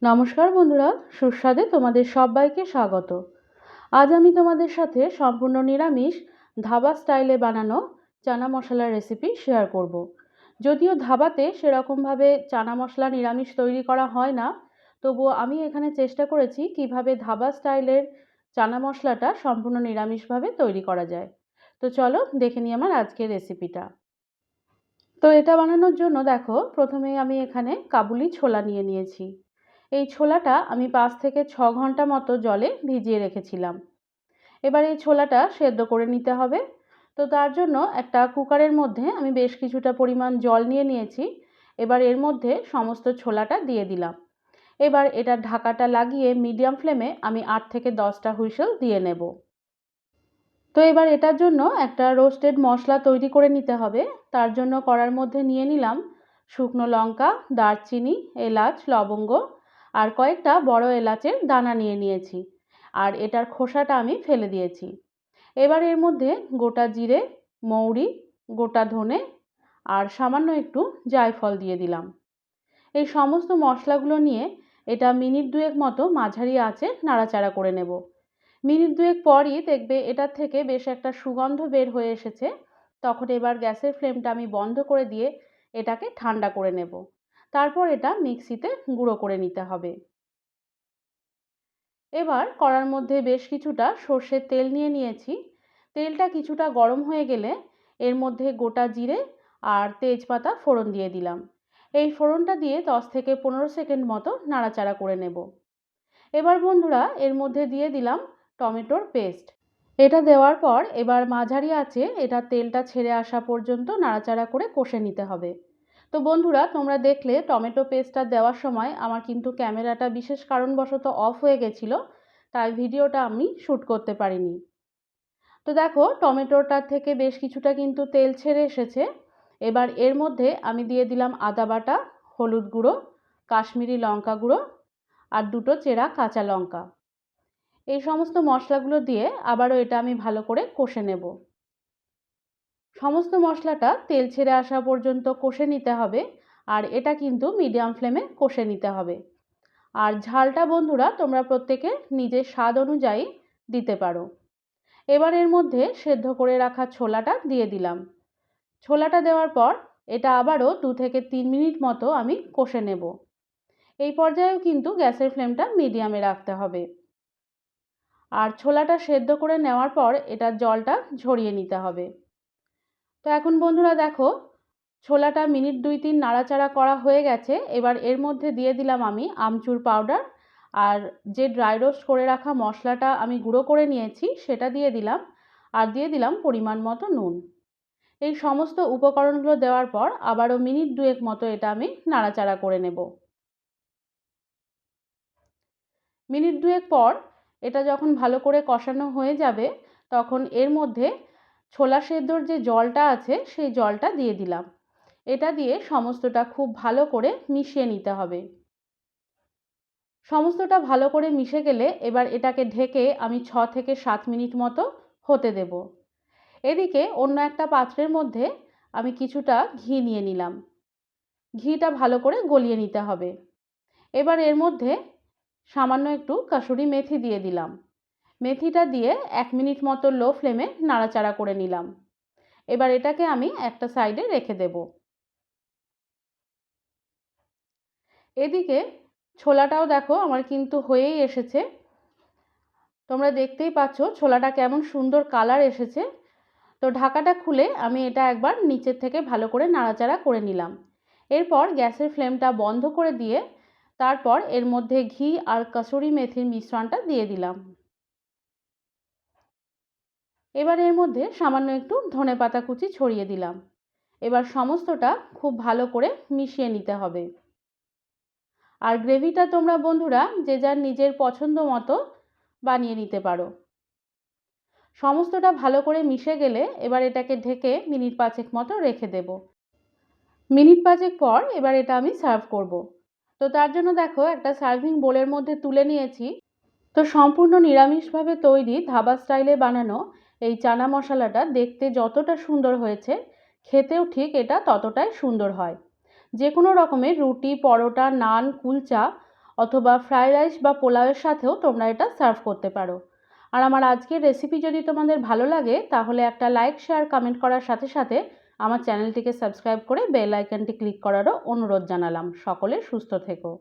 নমস্কার বন্ধুরা, সুস্বাদে তোমাদের সবাইকে স্বাগত। আজ আমি তোমাদের সাথে সম্পূর্ণ নিরামিষ ধাবা স্টাইলে বানানো চানা মশলার রেসিপি শেয়ার করব। যদিও ধাবাতে সেরকমভাবে চানা মশলা নিরামিষ তৈরি করা হয় না, তবুও আমি এখানে চেষ্টা করেছি কিভাবে ধাবা স্টাইলের চানা মশলাটা সম্পূর্ণ নিরামিষভাবে তৈরি করা যায়। তো চলো দেখে নিই আমার আজকের রেসিপিটা। তো এটা বানানোর জন্য দেখো, প্রথমেই আমি এখানে কাবুলি ছোলা নিয়ে নিয়েছি। এই ছোলাটা আমি 5 থেকে 6 ঘন্টা মতো জলে ভিজিয়ে রেখেছিলাম। এবার এই ছোলাটা সেদ্ধ করে নিতে হবে। তো তার জন্য একটা কুকারের মধ্যে আমি বেশ কিছুটা পরিমাণ জল নিয়ে নিয়েছি। এবার এর মধ্যে সমস্ত ছোলাটা দিয়ে দিলাম। এবার এটার ঢাকাটা লাগিয়ে মিডিয়াম ফ্লেমে আমি 8 থেকে 10টা হুইসেল দিয়ে নেব। তো এবার এটার জন্য একটা রোস্টেড মশলা তৈরি করে নিতে হবে। তার জন্য কড়ার মধ্যে নিয়ে নিলাম শুকনো লঙ্কা, দারচিনি, এলাচ, লবঙ্গ আর কয়েকটা বড় এলাচের দানা নিয়ে নিয়েছি। আর এটার খোসাটা আমি ফেলে দিয়েছি। এবার এর মধ্যে গোটা জিরে, মৌরি, গোটা ধনে আর সামান্য একটু জায়ফল দিয়ে দিলাম। এই সমস্ত মশলাগুলো নিয়ে এটা মিনিট দুয়েক মতো মাঝারি আঁচে নাড়াচাড়া করে নেব। মিনিট দুয়েক পরই দেখবে এটার থেকে বেশ একটা সুগন্ধ বের হয়ে এসেছে। তখন এবার গ্যাসের ফ্লেমটা আমি বন্ধ করে দিয়ে এটাকে ঠান্ডা করে নেব। তারপর এটা মিক্সিতে গুঁড়ো করে নিতে হবে। এবার কড়ার মধ্যে বেশ কিছুটা সর্ষের তেল নিয়ে নিয়েছি। তেলটা কিছুটা গরম হয়ে গেলে এর মধ্যে গোটা জিরে আর তেজপাতা ফোড়ন দিয়ে দিলাম। এই ফোড়নটা দিয়ে 10 থেকে 15 সেকেন্ড মতো নাড়াচাড়া করে নেব। এবার বন্ধুরা এর মধ্যে দিয়ে দিলাম টমেটোর পেস্ট। এটা দেওয়ার পর এবার মাঝারি আঁচে এটা তেলটা ছেড়ে আসা পর্যন্ত নাড়াচাড়া করে কষে নিতে হবে। তো বন্ধুরা তোমরা দেখলে টমেটো পেস্টটা দেওয়ার সময় আমার কিন্তু ক্যামেরাটা বিশেষ কারণবশত অফ হয়ে গেছিলো, তাই ভিডিওটা আমি শ্যুট করতে পারিনি। তো দেখো টমেটোটার থেকে বেশ কিছুটা কিন্তু তেল ছেড়ে এসেছে। এবার এর মধ্যে আমি দিয়ে দিলাম আদা বাটা, হলুদ গুঁড়ো, কাশ্মীরি লঙ্কা গুঁড়ো আর 2টো চেরা কাঁচা লঙ্কা। এই সমস্ত মশলাগুলো দিয়ে আবারও এটা আমি ভালো করে কষে নেব। সমস্ত মশলাটা তেল ছেড়ে আসা পর্যন্ত কষে নিতে হবে। আর এটা কিন্তু মিডিয়াম ফ্লেমে কষে নিতে হবে। আর ঝালটা বন্ধুরা তোমরা প্রত্যেকে নিজের স্বাদ অনুযায়ী দিতে পারো। এবার এর মধ্যে সেদ্ধ করে রাখা ছোলাটা দিয়ে দিলাম। ছোলাটা দেওয়ার পর এটা আবারও 2 থেকে 3 মিনিট মতো আমি কষে নেব। এই পর্যায়েও কিন্তু গ্যাসের ফ্লেমটা মিডিয়ামে রাখতে হবে। আর ছোলাটা সেদ্ধ করে নেওয়ার পর এটার জলটা ঝরিয়ে নিতে হবে। তো এখন বন্ধুরা দেখো ছোলাটা মিনিট 2-3 নাড়াচাড়া করা হয়ে গেছে। এবার এর মধ্যে দিয়ে দিলাম আমি আমচুর পাউডার আর যে ড্রাই রোস্ট করে রাখা মশলাটা আমি গুঁড়ো করে নিয়েছি সেটা দিয়ে দিলাম। আর দিয়ে দিলাম পরিমাণ মতো নুন। এই সমস্ত উপকরণগুলো দেওয়ার পর আবারও মিনিট 2 মতো এটা আমি নাড়াচাড়া করে নেব। মিনিট 2 পর এটা যখন ভালো করে কষানো হয়ে যাবে তখন এর মধ্যে ছোলা সেদ্ধর যে জলটা আছে সেই জলটা দিয়ে দিলাম। এটা দিয়ে সমস্তটা খুব ভালো করে মিশিয়ে নিতে হবে। সমস্তটা ভালো করে মিশে গেলে এবার এটাকে ঢেকে আমি 6 থেকে 7 মিনিট মতো হতে দেব। এদিকে অন্য একটা পাত্রের মধ্যে আমি কিছুটা ঘি নিয়ে নিলাম। ঘিটা ভালো করে গলিয়ে নিতে হবে। এবার এর মধ্যে সামান্য একটু কাসুরি মেথি দিয়ে দিলাম। মেথিটা দিয়ে 1 মিনিট মতো লো ফ্লেমে নাড়াচাড়া করে নিলাম। এবার এটাকে আমি একটা সাইডে রেখে দেব। এদিকে ছোলাটাও দেখো আমার কিন্তু হয়েই এসেছে। তোমরা দেখতেই পাচ্ছ ছোলাটা কেমন সুন্দর কালার এসেছে। তো ঢাকাটা খুলে আমি এটা একবার নিচের থেকে ভালো করে নাড়াচাড়া করে নিলাম। এরপর গ্যাসের ফ্লেমটা বন্ধ করে দিয়ে তারপর এর মধ্যে ঘি আর কাসুরি মেথির মিশ্রণটা দিয়ে দিলাম। এবার এর মধ্যে সামান্য একটু ধনেপাতা কুচি ছড়িয়ে দিলাম। এবার সমস্তটা খুব ভালো করে মিশিয়ে নিতে হবে। আর গ্রেভিটা তোমরা বন্ধুরা যে যার নিজের পছন্দ মতো বানিয়ে নিতে পারো। সমস্তটা ভালো করে মিশে গেলে এবার এটাকে ঢেকে মিনিট 5 মতো রেখে দেব। মিনিট 5 পর এবার এটা আমি সার্ভ করব। তো তার জন্য দেখো একটা সার্ভিং বোলের মধ্যে তুলে নিয়েছি। তো সম্পূর্ণ নিরামিষভাবে তৈরি ধাবা স্টাইলে বানানো এই চানা মশলাটা দেখতে যতটা সুন্দর হয়েছে খেতেও ঠিক এটা ততটাই সুন্দর হয়। যে কোনো রকমের রুটি, পরোটা, নান, কুলচা অথবা ফ্রাইড রাইস বা পোলাওয়ের সাথেও তোমরা এটা সার্ভ করতে পারো। আর আমার আজকের রেসিপি যদি তোমাদের ভালো লাগে তাহলে একটা লাইক, শেয়ার, কমেন্ট করার সাথে সাথে আমার চ্যানেলটিকে সাবস্ক্রাইব করে বেল আইকনটি ক্লিক করারও অনুরোধ জানালাম। সকলে সুস্থ থেকো।